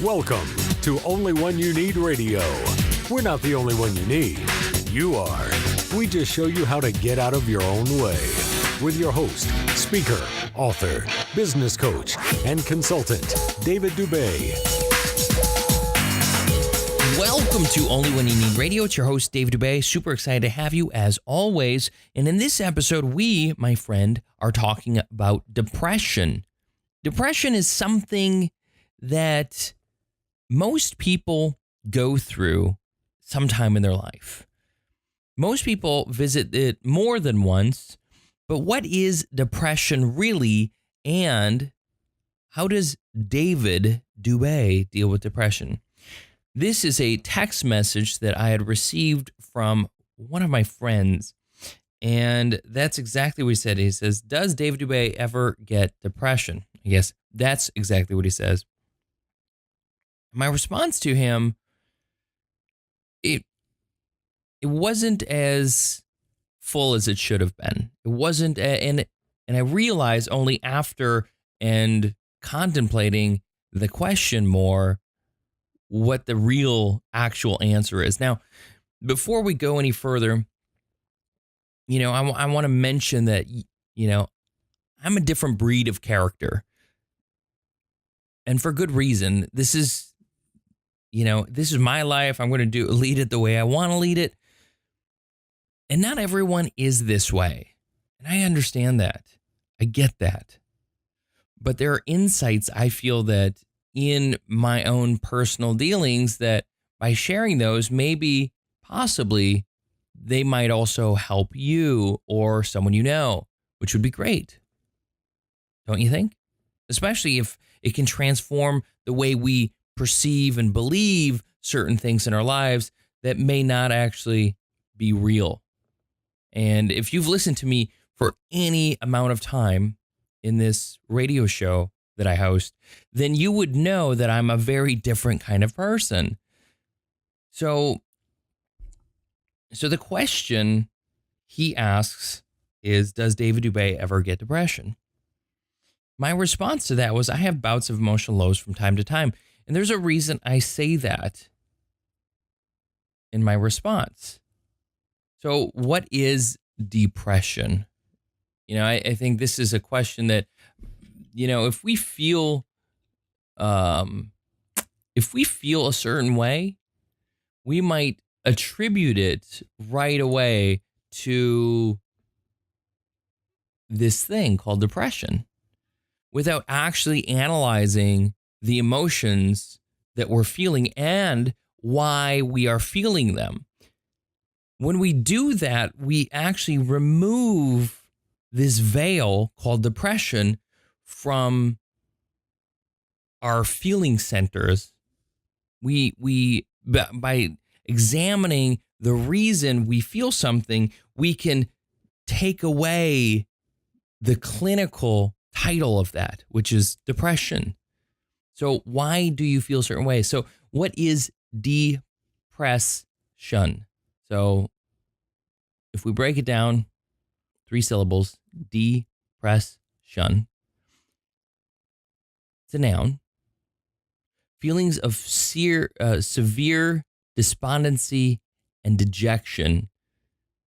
Welcome to Only One You Need Radio. We're not the only one you need. You are. We just show you how to get out of your own way. With your host, speaker, author, business coach, and consultant, David Dubé. Welcome to Only One You Need Radio. It's your host, David Dubé. Super excited to have you as always. And in this episode, we, my friend, are talking about depression. Depression is something that most people go through sometime in their life. Most people visit it more than once, but what is depression really, and how does David Dubé deal with depression? This is a text message that I had received from one of my friends, and that's exactly what he said. He says, does David Dubé ever get depression? I guess that's exactly what he says. My response to him, it wasn't as full as it should have been. It wasn't, and I realized only after and contemplating the question more what the real actual answer is. Now, before we go any further, I want to mention that, I'm a different breed of character. And for good reason. This is my life. I'm going to lead it the way I want to lead it. And not everyone is this way. And I understand that. I get that. But there are insights I feel that in my own personal dealings that by sharing those, maybe, possibly, they might also help you or someone you know, which would be great. Don't you think? Especially if it can transform the way we perceive and believe certain things in our lives that may not actually be real. And if you've listened to me for any amount of time in this radio show that I host, then you would know that I'm a very different kind of person. So the question he asks is, does David Dubé ever get depression? My response to that was, I have bouts of emotional lows from time to time. And there's a reason I say that in my response. So what is depression? I think this is a question that, if we feel a certain way, we might attribute it right away to this thing called depression without actually analyzing the emotions that we're feeling and why we are feeling them. When we do that, we actually remove this veil called depression from our feeling centers. We by examining the reason we feel something, we can take away the clinical title of that, which is depression. So why do you feel a certain way? So what is depression? So if we break it down, 3 syllables, depression. It's a noun. Feelings of severe despondency and dejection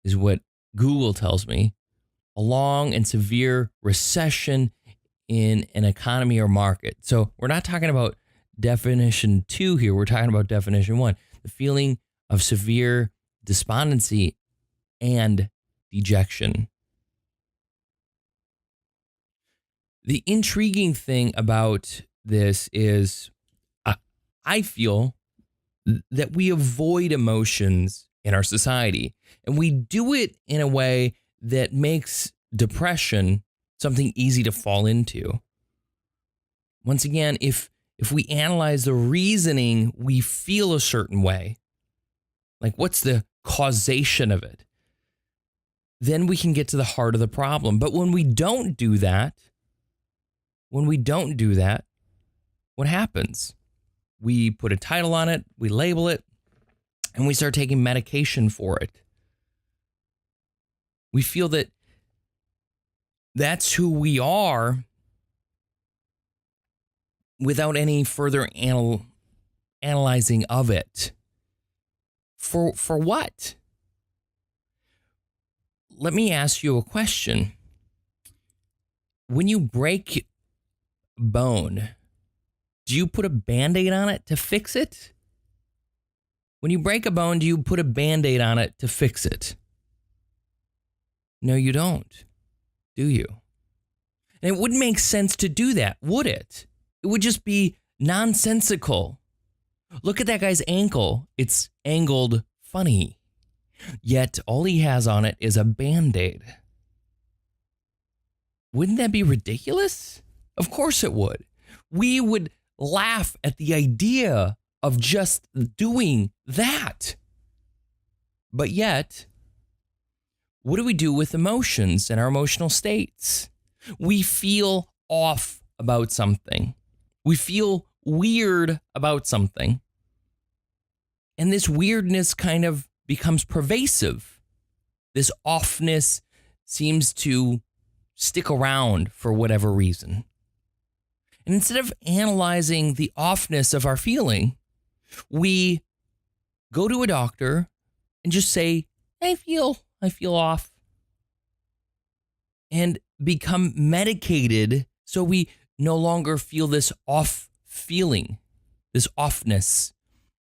is what Google tells me. A long and severe recession in an economy or market. So we're not talking about definition 2 here. We're talking about definition 1. The feeling of severe despondency and dejection. The intriguing thing about this is I feel that we avoid emotions in our society, and we do it in a way that makes depression something easy to fall into. Once again, if we analyze the reasoning, we feel a certain way, like what's the causation of it, then we can get to the heart of the problem. But when we don't do that, what happens? We put a title on it, we label it, and we start taking medication for it. We feel that that's who we are without any further analyzing of it. For what? Let me ask you a question. When you break a bone, do you put a Band-Aid on it to fix it? When you break a bone, do you put a Band-Aid on it to fix it? No, you don't, do you? And it wouldn't make sense to do that, would it? It would just be nonsensical. Look at that guy's ankle. It's angled funny. Yet all he has on it is a Band-Aid. Wouldn't that be ridiculous? Of course it would. We would laugh at the idea of just doing that. But yet, what do we do with emotions and our emotional states? We feel off about something. We feel weird about something. And this weirdness kind of becomes pervasive. This offness seems to stick around for whatever reason. And instead of analyzing the offness of our feeling, we go to a doctor and just say, I feel off. And become medicated so we no longer feel this off feeling, this offness.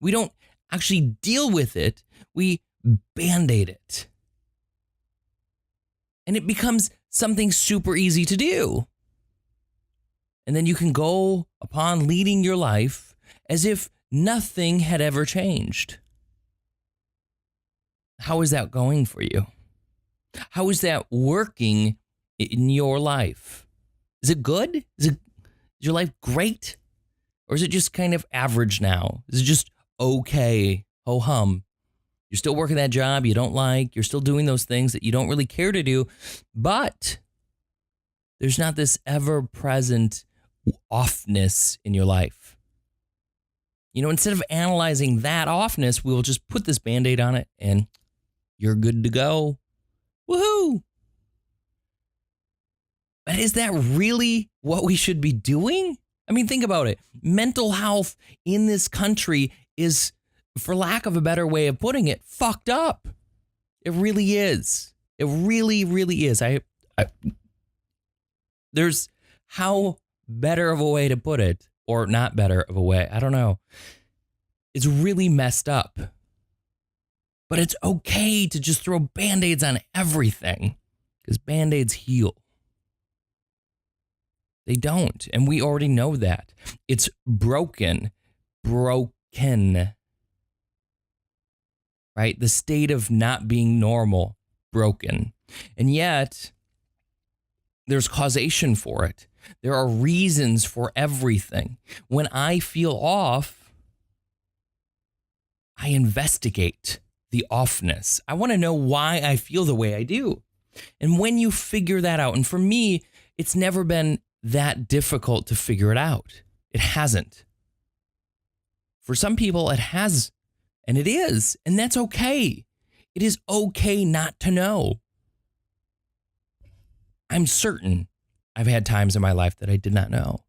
We don't actually deal with it. We Band-Aid it. And it becomes something super easy to do. And then you can go upon leading your life as if nothing had ever changed. How is that going for you? How is that working in your life? Is it good? Is your life great? Or is it just kind of average now? Is it just okay? Ho hum. You're still working that job you don't like. You're still doing those things that you don't really care to do. But there's not this ever-present offness in your life. You know, instead of analyzing that offness, we will just put this Band-Aid on it and you're good to go. Woohoo! But is that really what we should be doing? I mean, think about it. Mental health in this country is, for lack of a better way of putting it, fucked up. It really is. It really, really is. There's how better of a way to put it, or not better of a way. I don't know. It's really messed up. But it's okay to just throw Band-Aids on everything because Band-Aids heal. They don't. And we already know that. It's broken. Right? The state of not being normal. Broken. And yet, there's causation for it. There are reasons for everything. When I feel off, I investigate the offness. I want to know why I feel the way I do. And when you figure that out, and for me, it's never been that difficult to figure it out. It hasn't. For some people, it has, and it is, and that's okay. It is okay not to know. I'm certain I've had times in my life that I did not know.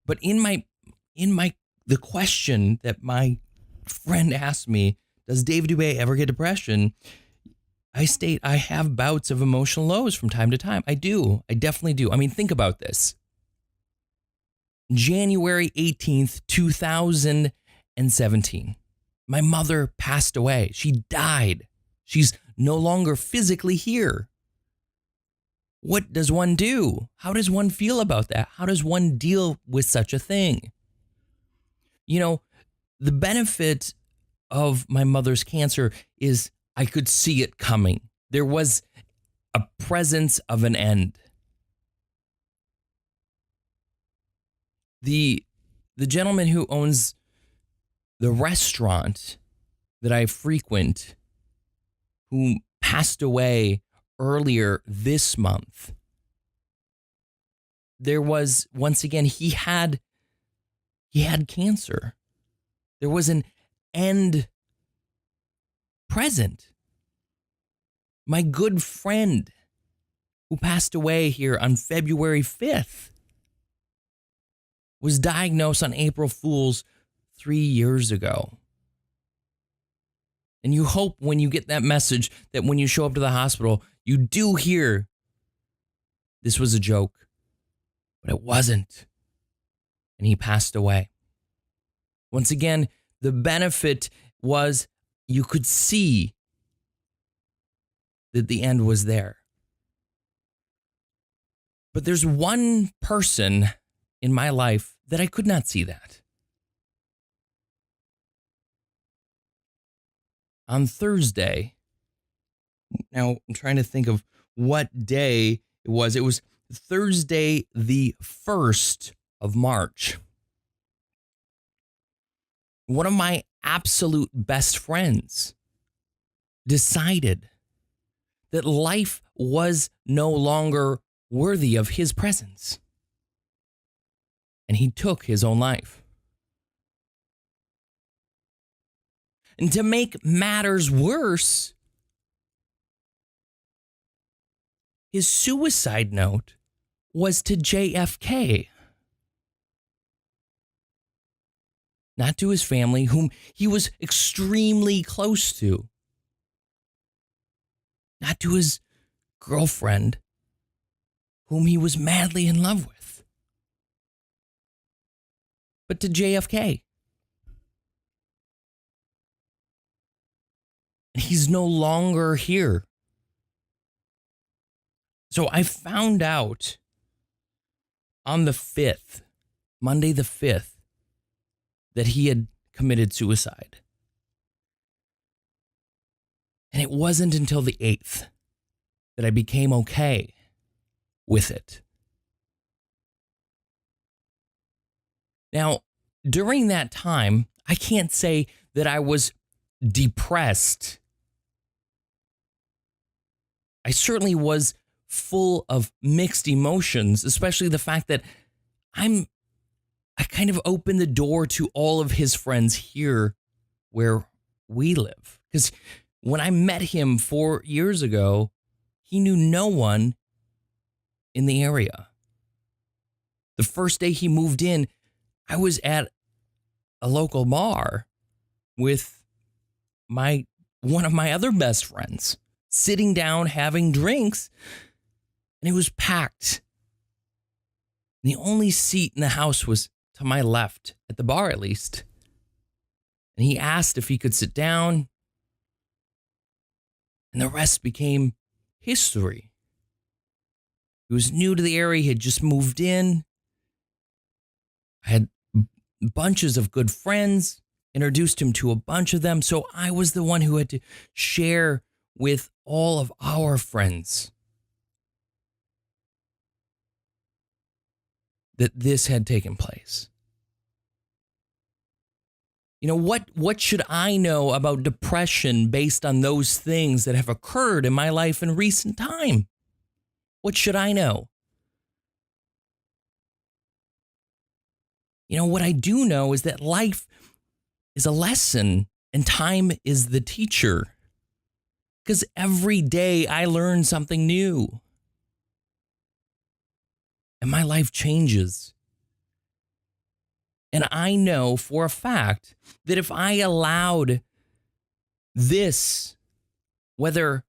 But the question that my friend asked me, does David Dubé ever get depression? I state I have bouts of emotional lows from time to time. I do. I definitely do. I mean, think about this. January 18th, 2017. My mother passed away. She died. She's no longer physically here. What does one do? How does one feel about that? How does one deal with such a thing? You know, the benefit of my mother's cancer is I could see it coming. There was a presence of an end. The gentleman who owns the restaurant that I frequent, who passed away earlier this month, there was, once again, he had cancer. There was an end present. My good friend who passed away here on February 5th was diagnosed on April Fool's 3 years ago. And you hope when you get that message that when you show up to the hospital, you do hear this was a joke, but it wasn't. And he passed away. Once again, the benefit was you could see that the end was there. But there's one person in my life that I could not see that. On Thursday, now I'm trying to think of what day it was. It was Thursday, the 1st of March. One of my absolute best friends decided that life was no longer worthy of his presence. And he took his own life. And to make matters worse, his suicide note was to JFK. Not to his family, whom he was extremely close to. Not to his girlfriend, whom he was madly in love with. But to JFK. And he's no longer here. So I found out on the 5th, Monday the 5th, that he had committed suicide. And it wasn't until the 8th that I became okay with it. Now, during that time, I can't say that I was depressed. I certainly was full of mixed emotions, especially the fact that I kind of opened the door to all of his friends here where we live. Because when I met him 4 years ago, he knew no one in the area. The first day he moved in, I was at a local bar with one of my other best friends, sitting down having drinks, and it was packed. And the only seat in the house was to my left, at the bar at least. And he asked if he could sit down, and the rest became history. He was new to the area, he had just moved in. I had bunches of good friends, introduced him to a bunch of them, so I was the one who had to share with all of our friends that this had taken place. You know, what should I know about depression based on those things that have occurred in my life in recent time? What should I know? You know, what I do know is that life is a lesson and time is the teacher. Because every day I learn something new. And my life changes. And I know for a fact that if I allowed this, whether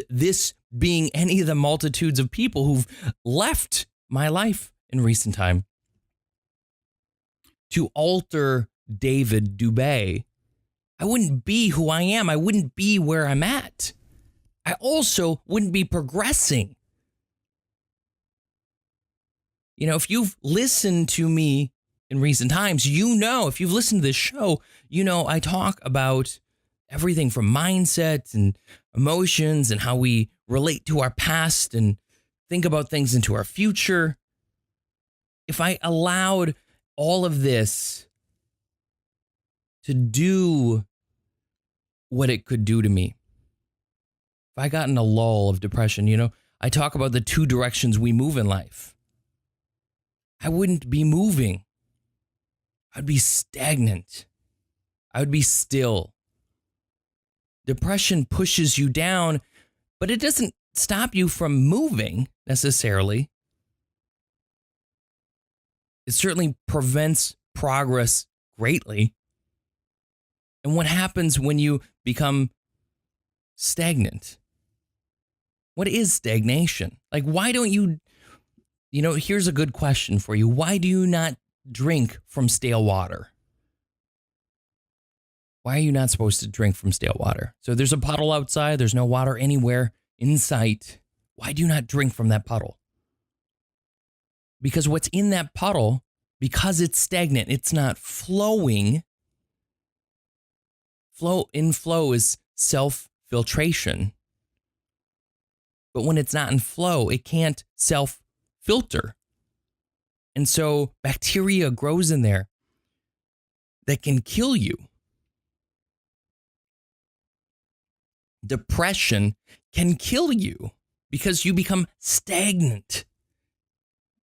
this being any of the multitudes of people who've left my life in recent time, to alter David Dubé, I wouldn't be who I am. I wouldn't be where I'm at. I also wouldn't be progressing. You know, if you've listened to me in recent times, you know, if you've listened to this show, you know, I talk about everything from mindset and emotions and how we relate to our past and think about things into our future. If I allowed all of this to do what it could do to me, if I got in a lull of depression, you know, I talk about the two directions we move in life. I wouldn't be moving. I'd be stagnant. I would be still. Depression pushes you down, but it doesn't stop you from moving necessarily. It certainly prevents progress greatly. And what happens when you become stagnant? What is stagnation? Like, why don't you, here's a good question for you. Why do you not drink from stale water? Why are you not supposed to drink from stale water? So there's a puddle outside. There's no water anywhere in sight. Why do you not drink from that puddle? Because what's in that puddle, because it's stagnant, it's not flowing. Flow is self-filtration. But when it's not in flow, it can't self-filter. And so bacteria grows in there that can kill you. Depression can kill you because you become stagnant.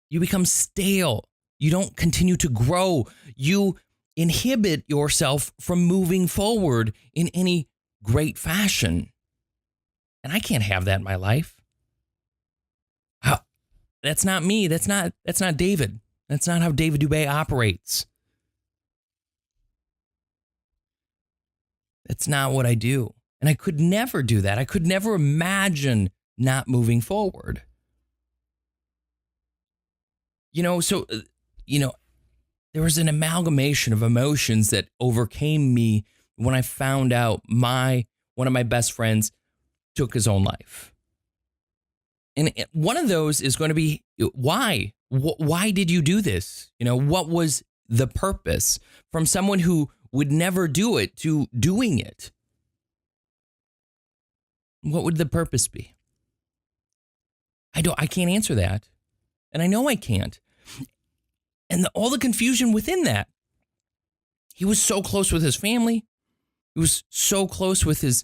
You become stale. You don't continue to grow. You inhibit yourself from moving forward in any great fashion. And I can't have that in my life. That's not me. That's not David. That's not how David Dubé operates. That's not what I do. And I could never do that. I could never imagine not moving forward. There was an amalgamation of emotions that overcame me when I found out one of my best friends took his own life. And one of those is going to be, why? Why did you do this? What was the purpose? From someone who would never do it to doing it. What would the purpose be? I can't answer that. And I know I can't. And all the confusion within that. He was so close with his family. He was so close with his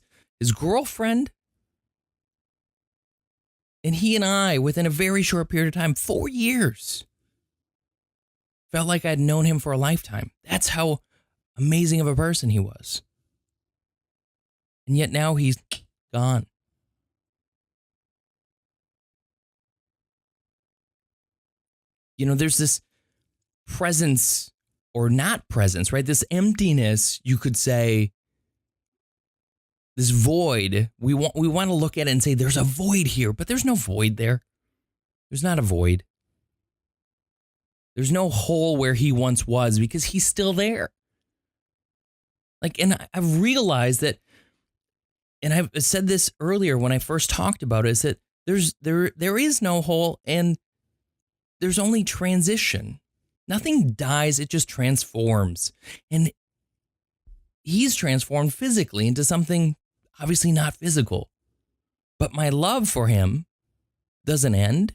girlfriend. And he and I, within a very short period of time, 4 years, felt like I'd known him for a lifetime. That's how amazing of a person he was. And yet now he's gone. There's this presence or not presence, right? This emptiness, you could say, this void. We want to look at it and say there's a void here, but there's no void there. There's not a void. There's no hole where he once was because he's still there. And I've realized that, and I've said this earlier when I first talked about it, is that there is no hole and there's only transition. Nothing dies, it just transforms. And he's transformed physically into something obviously not physical. But my love for him doesn't end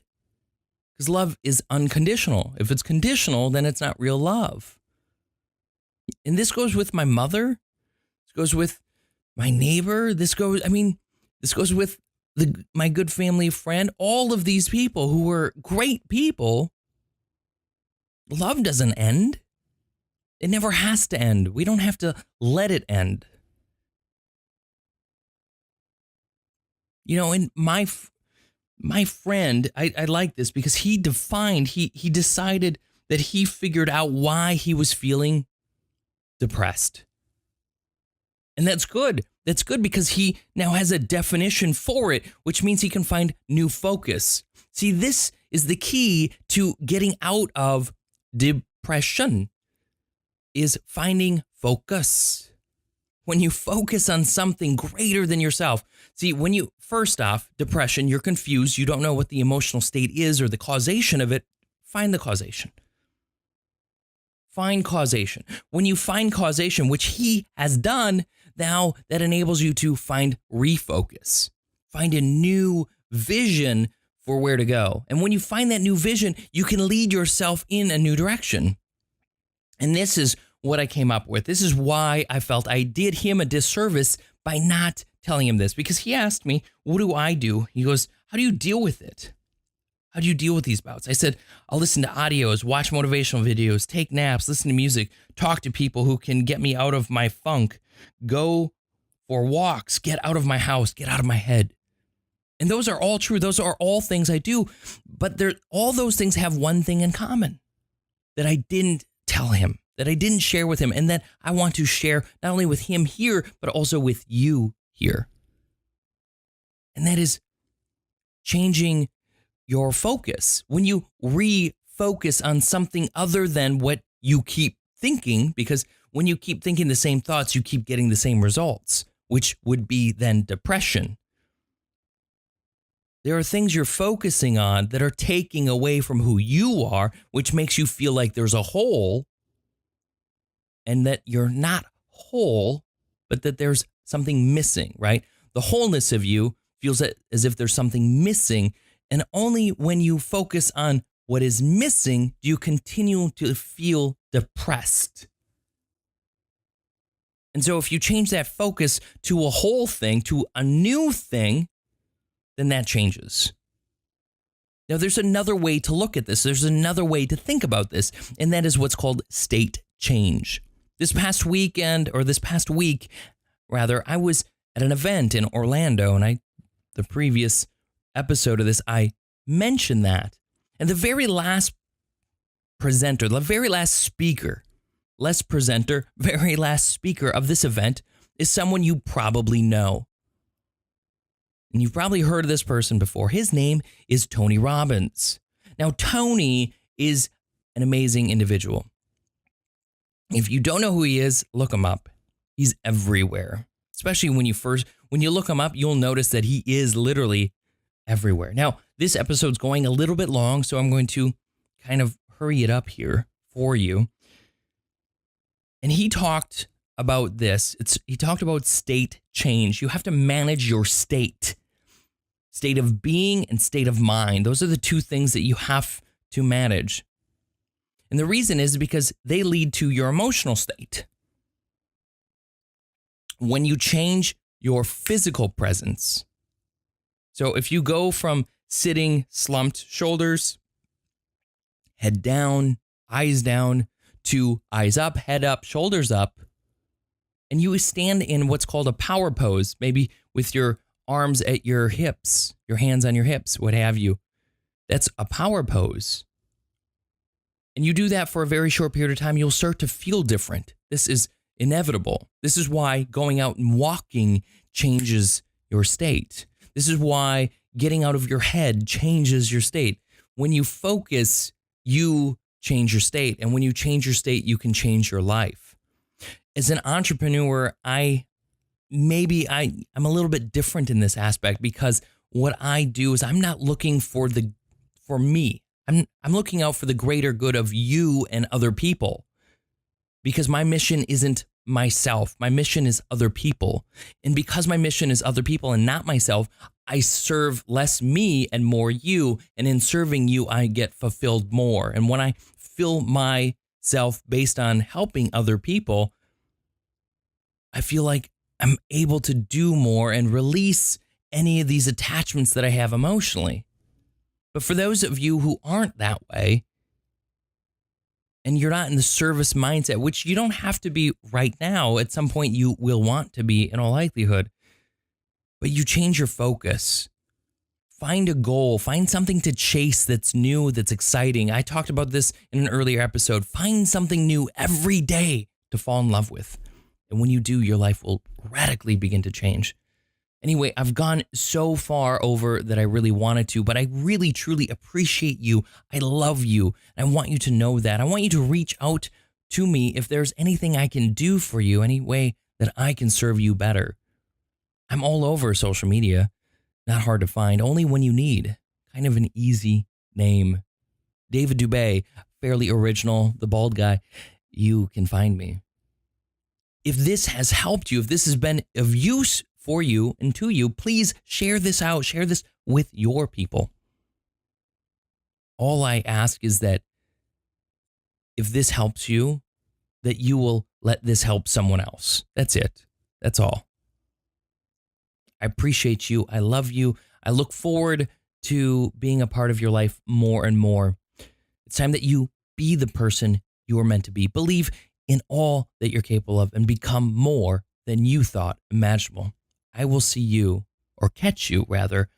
because love is unconditional. If it's conditional, then it's not real love. And this goes with my mother. This goes with my neighbor. This goes with my good family friend. All of these people who were great people. Love doesn't end. It never has to end. We don't have to let it end. And my friend, I like this because he decided that he figured out why he was feeling depressed. And that's good. That's good because he now has a definition for it, which means he can find new focus. See, this is the key to getting out of depression, is finding focus. When you focus on something greater than yourself. See, first off, depression, you're confused. You don't know what the emotional state is or the causation of it. Find the causation. Find causation. When you find causation, which he has done, now that enables you to find refocus. Find a new vision for where to go. And when you find that new vision, you can lead yourself in a new direction. And this is what I came up with. This is why I felt I did him a disservice by not telling him this. Because he asked me, what do I do? He goes, how do you deal with it? How do you deal with these bouts? I said, I'll listen to audios, watch motivational videos, take naps, listen to music, talk to people who can get me out of my funk, go for walks, get out of my house, get out of my head. And those are all true. Those are all things I do. But all those things have one thing in common. that I didn't tell him, that I didn't share with him, and that I want to share not only with him here, but also with you here. And that is changing your focus. When you refocus on something other than what you keep thinking, because when you keep thinking the same thoughts, you keep getting the same results, which would be then depression. There are things you're focusing on that are taking away from who you are, which makes you feel like there's a hole and that you're not whole, but that there's something missing, right? The wholeness of you feels as if there's something missing. And only when you focus on what is missing do you continue to feel depressed. And so if you change that focus to a whole thing, to a new thing, then that changes. Now, there's another way to look at this. There's another way to think about this, and that is what's called state change. This past week, I was at an event in Orlando, and the previous episode of this, I mentioned that. And the very last presenter, the very last speaker, very last speaker of this event is someone you probably know. And you've probably heard of this person before. His name is Tony Robbins. Now, Tony is an amazing individual. If you don't know who he is, look him up. He's everywhere. Especially when you look him up, you'll notice that he is literally everywhere. Now, this episode's going a little bit long, so I'm going to kind of hurry it up here for you. And he talked about this. He talked about state change. You have to manage your state of being and state of mind. Those are the two things that you have to manage. And the reason is because they lead to your emotional state. When you change your physical presence, so if you go from sitting slumped shoulders, head down, to eyes up, head up, shoulders up, and you stand in what's called a power pose, maybe with your arms at your hips, your hands on your hips, what have you. That's a power pose. And you do that for a very short period of time, you'll start to feel different. This is inevitable. This is why going out and walking changes your state. This is why getting out of your head changes your state. When you focus, you change your state. And when you change your state, you can change your life. As an entrepreneur, I'm a little bit different in this aspect, because what I do is I'm not looking for me. I'm looking out for the greater good of you and other people, because my mission isn't myself. My mission is other people. And because my mission is other people and not myself, I serve less me and more you. And in serving you, I get fulfilled more. And when I fill myself based on helping other people, I feel like I'm able to do more and release any of these attachments that I have emotionally. But for those of you who aren't that way, and you're not in the service mindset, which you don't have to be right now, at some point you will want to be in all likelihood, but you change your focus. Find a goal, find something to chase that's new, that's exciting. I talked about this in an earlier episode. Find something new every day to fall in love with. And when you do, your life will radically begin to change. Anyway, I've gone so far over that I really wanted to, but I really, truly appreciate you. I love you. I want you to know that. I want you to reach out to me if there's anything I can do for you, any way that I can serve you better. I'm all over social media. Not hard to find. Only When You Need. Kind of an easy name. David Dubé, fairly original, the bald guy. You can find me. If this has helped you, if this has been of use for you and to you, please share this out. Share this with your people. All I ask is that if this helps you, that you will let this help someone else. That's it. That's all. I appreciate you. I love you. I look forward to being a part of your life more and more. It's time that you be the person you are meant to be. Believe in all that you're capable of and become more than you thought imaginable. I will see you, or catch you rather,